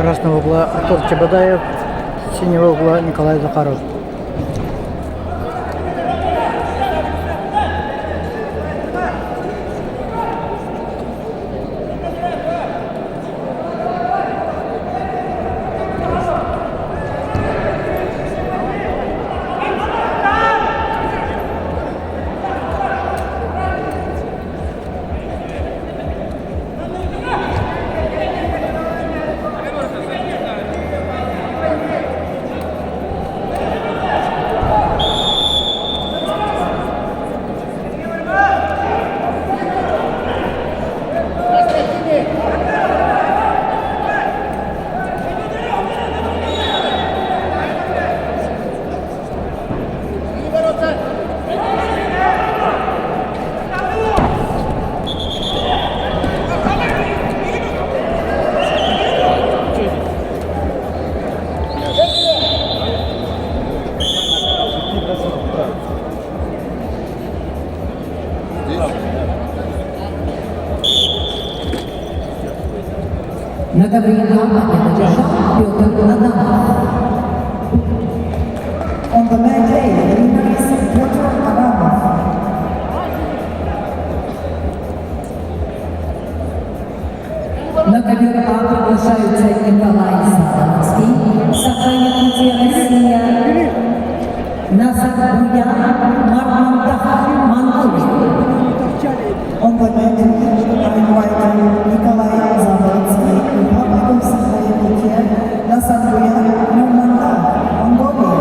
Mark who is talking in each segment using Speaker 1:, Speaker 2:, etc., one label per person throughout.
Speaker 1: красного угла Артур Чебодаев, синего угла Николай Захаров.
Speaker 2: На ковре победу держал Петр Адамов. On the mat day, the winner is Петр Адамов. На ковер А приглашаются Николай Саванский, Саха-Якутия, Россия, Назар Буян, Мармантах, Монголия. On the mat, I invite Николай Завадский, Republic of Sakha-Yakutia, Nazar Buyan, Marmantah, Mongolia.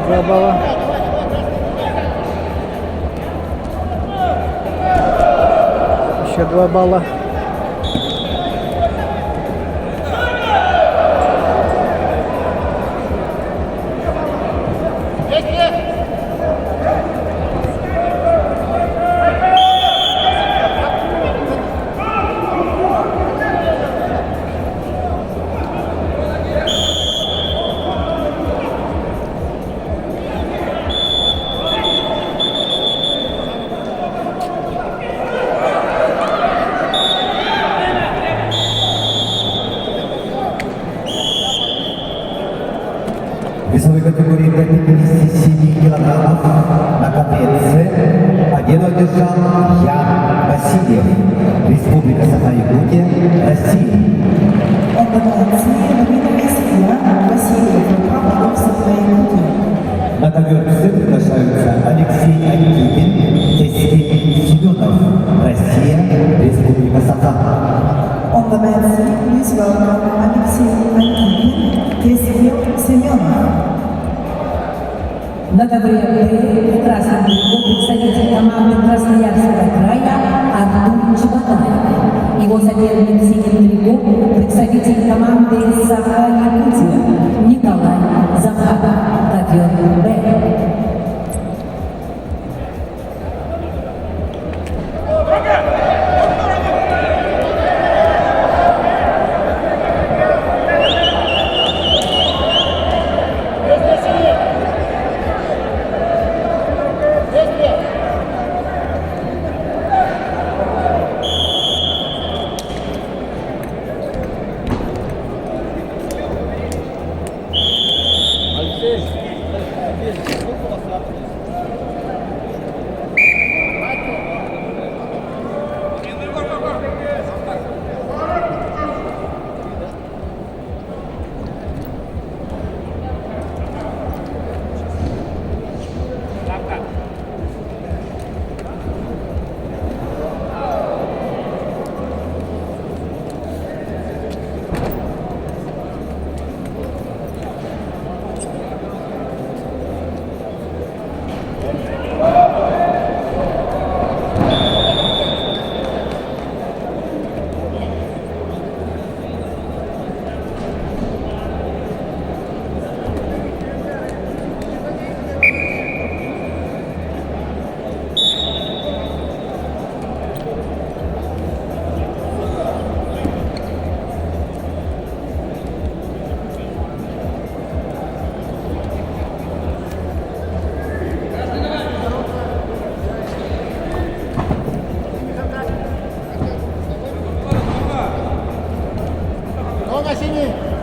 Speaker 1: Два балла. Еще 2 балла.
Speaker 3: Весовой категории до 57 килограммов на конвенции победу одержал Ян Васильев, Республика Саха-Якутия, Россия.
Speaker 2: On the mat, the winner is Ян Васильев, Republic of Sakha-Yakutia.
Speaker 3: На ковер С приглашаются Алексей Антипин, Тески Семенов, Россия, Республика Саха.
Speaker 2: On the mat, please welcome Alexei Antipin, Тески Семенов. На ковре в красном берегу представитель команды Красноярского края Артур Чеботаев. Его соперник в синем берегу представитель команды Саха-Якутия Николай Захаров. Ковер Б.
Speaker 1: синий!